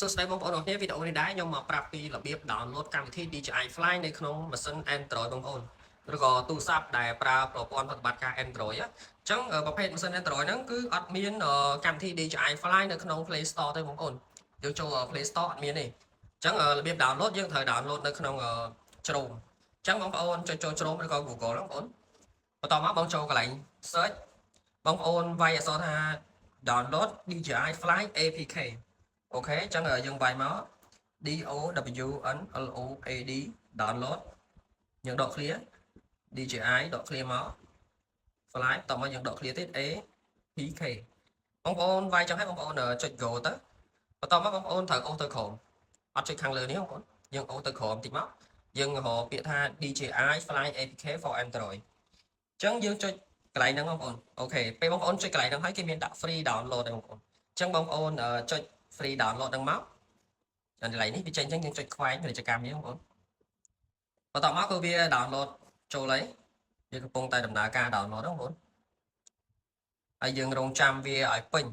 សួស្តីបងប្អូនអរគ្នាវីដេអូនេះដែរខ្ញុំមកប្រាប់ពីរបៀប download កម្មវិធី DJI Fly នៅក្នុងម៉ាស៊ីន Android បងប្អូនឬក៏ទូរស័ព្ទដែលប្រើប្រព័ន្ធប្រតិបត្តិការ Android អញ្ចឹងប្រភេទម៉ាស៊ីន Android ហ្នឹងគឺអត់មានកម្មវិធី DJI Fly នៅក្នុង Play Store ទេបងប្អូនយើងចូល Play Store អត់មានទេអញ្ចឹងរបៀប download យើងត្រូវ download នៅក្នុងChrome អញ្ចឹងបងប្អូនចុចចូល Chrome ឬក៏ Google បងប្អូនបន្តមកបងចូលកន្លែង search បងប្អូនវាយអក្សរថា download DJI Fly APK អូខេអញ្ចឹងយើងវាយមក DOWNLOAD download យើងដក clear DJI ដក clear មក Fly តមកយើងដក clear ទៀត APK បងប្អូនវាយចង់ឲ្យបងប្អូនចុច go ទៅបន្តមកបងប្អូនត្រូវអូសទៅក្រោមអត់ចុចខាងលើនេះបងប្អូនយើងអូសទៅក្រោមតិចមកយើងរកពាក្យថា DJI Fly APK for Android អញ្ចឹងយើងចុចកន្លែងហ្នឹងបងប្អូនអូខេពេលបងប្អូនចុចកន្លែងហ្នឹងហើយគេមានដាក់ free download ដែរបងប្អូនអញ្ចឹងបងប្អូនចុច free download ហ្នឹងមកកន្លែងនេះវាចេញអញ្ចឹងយើងចុចខ្វែងពាណិជ្ជកម្មយើងបងប្អូនបន្តមកគឺវា download ចូលហើយវាកំពុងតែដំណើរការ download ហ្នឹងបងប្អូនហើយយើងរងចាំវាឲ្យពេញ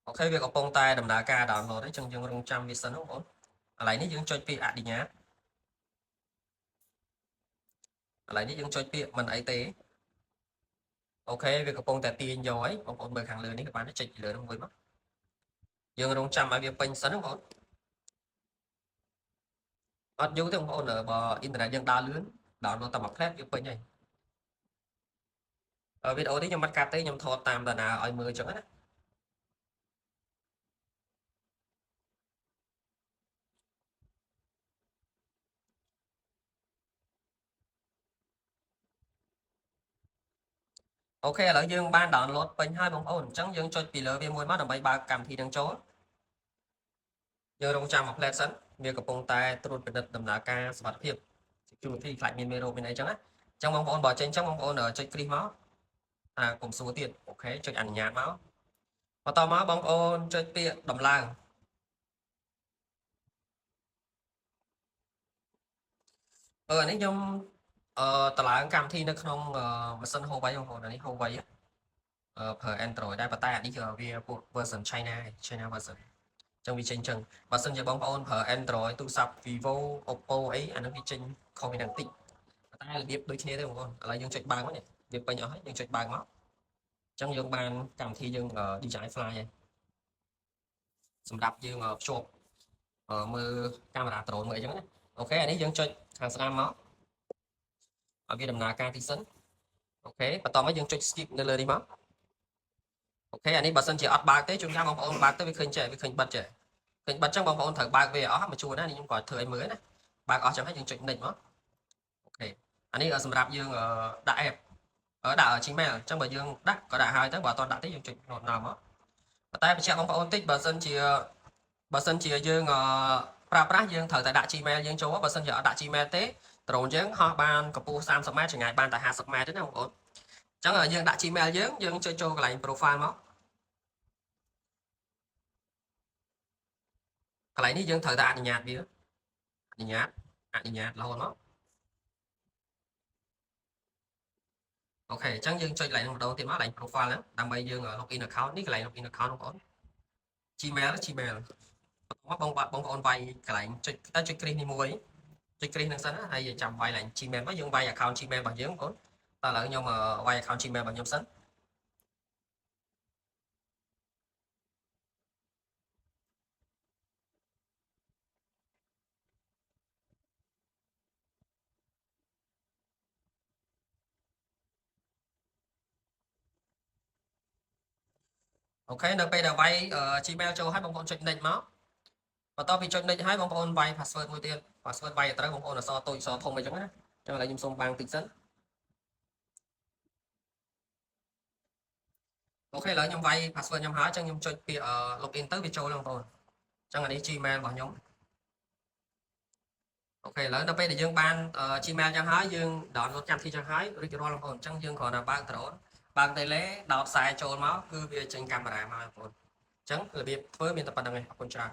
អូខេវាកំពុងតែដំណើរការ download ហើយអញ្ចឹងយើងរងចាំវាសិនបងប្អូនកន្លែងនេះយើងចុចពាក្យអនុញ្ញាតកន្លែងនេះយើងចុចពាក្យមិនអីទេអូខេវាកំពុងតែទាញយកហើយបងប្អូនមើលខាងលើនេះក៏បានចុចពីលើនោះមួយមកយើងរងចាំឲ្យវាពេញសិនបងប្អូនអត់យូរទេបងប្អូនបើអ៊ីនធឺណិតយើងដើរលឿន download តែមួយផ្លែតវាពេញហើយវីដេអូនេះខ្ញុំមិនកាត់ទេខ្ញុំថតតាមតាណាឲ្យមើលអញ្ចឹងណាអូខេឥឡូវយើងបាន download ពេញហើយបងប្អូនអញ្ចឹងយើងចុចពីលើវាមួយមកដើម្បីបើកកម្មវិធីនឹងចូលយើងរងចាំមួយផ្លែតសិនវាកំពុងតែត្រួតពិនិត្យដំណើរការសុវត្ថិភាព security ខ្លាចមានមេរោគមានអីចឹងណាអញ្ចឹងបងប្អូនបើចេញអញ្ចឹងបងប្អូនចុចគ្រីសមកកុំសួរទៀតអូខេចុចអនុញ្ញាតមកបន្តមកបងប្អូនចុចពាក្យដំឡើងអានេះខ្ញុំតម្លើងកម្មវិធីនៅក្នុងម៉ាស៊ីន Huawei បងប្អូនអានេះ Huawei ប្រើ Android ដែរប៉ុន្តែអានេះគឺវាពួក version China version ចឹងវាចេញចឹងបើសិនជាបងប្អូនប្រើ Android ទូរស័ព្ទ Vivo Oppo អីអានឹងវាចេញខុសពីនឹងតិចតែរបៀបដូចគ្នាទេបងប្អូនឥឡូវយើងចុចបើកមកនេះវាពេញអស់ហើយយើងចុចបើកមកអញ្ចឹងយើងបានកម្មវិធីយើង DJI Fly ហើយសម្រាប់យើងភ្ជាប់មើលកាមេរ៉ា drone មើលអីចឹងណាអូខេអានេះយើងចុចខាងស្ដាំមកឲ្យវាដំណើរការទីសិនអូខេបន្តមកយើងចុច skip នៅលើនេះមកអូខេអានេះបើសិនជាអត់បើកទេជួនកាលបងប្អូនបើកទៅវាឃើញចេះវាឃើញបិទចេះឃើញបិទចឹងបងប្អូនត្រូវបើកវាអស់មកជួនណានេះខ្ញុំគាត់ធ្វើឲ្យមើលណាបើកអស់ចឹងហើយយើងចុច next មកអូខេអានេះសម្រាប់យើងដាក់ app ដាក់ Gmail អញ្ចឹងបើយើងដាក់ក៏ដាក់ហើយទៅបើអត់ដាក់ទេយើងចុច note មកប៉ុន្តែបញ្ជាក់បងប្អូនតិចបើសិនជាយើងប្រើប្រាស់យើងត្រូវតែដាក់ Gmail យើងចូលបើសិនជាអត់ដាក់ Gmail ទេ drone យើងហោះបានកម្ពស់30 ម៉ែត្រចម្ងាយបានតែ50 ម៉ែត្រទេណាបងប្អូនអញ្ចឹងយើងដាក់ Gmail យើងចុចចូលកន្លែង profile មកកន្លែងនេះយើងត្រូវតែអនុញ្ញាតវាអនុញ្ញាតរហូតមកអូខេអញ្ចឹងយើងចុចកន្លែងម្ដងទៀតមកកន្លែង profile ហ្នឹងដើម្បីយើង login account នេះកន្លែង login account បងប្អូន Gmail មកបងប្អូនវាយកន្លែងចុចគ្រីសនេះមួយចុចគ្រីសហ្នឹងសិនហើយចាំវាយកន្លែង Gmail មកយើងវាយ account Gmail របស់យើងបងប្អូនតើឥឡូវខ្ញុំវាយ account Gmail របស់ខ្ញុំសិនអូខេនៅពេលដែលវាយ Gmail ចូលហើយបងប្អូនចុច next មកបន្ទាប់ពីចុច next ហើយបងប្អូនវាយ password មួយទៀត password វាយត្រូវបងប្អូនអក្សរតូចអក្សរធំអីចឹងណាអញ្ចឹងឥឡូវខ្ញុំសូមបាំងតិចសិនអូខេឥឡូវខ្ញុំវាយ password ខ្ញុំហើយអញ្ចឹងខ្ញុំចុចពាក្យ login ទៅវាចូលបងប្អូនអញ្ចឹងអានេះ Gmail របស់ខ្ញុំអូខេឥឡូវដល់ពេលដែលយើងបាន Gmail ចឹងហើយយើង download កម្មវិធីចឹងហើយរួចរាល់បងប្អូនអញ្ចឹងយើងគ្រាន់តែបើក drone បើក tele ដោតខ្សែចូលមកគឺវាចេញកាមេរ៉ាមកបងប្អូនអញ្ចឹងរបៀបធ្វើមានតែប៉ុណ្្នឹងឯងអរគុណច្រើន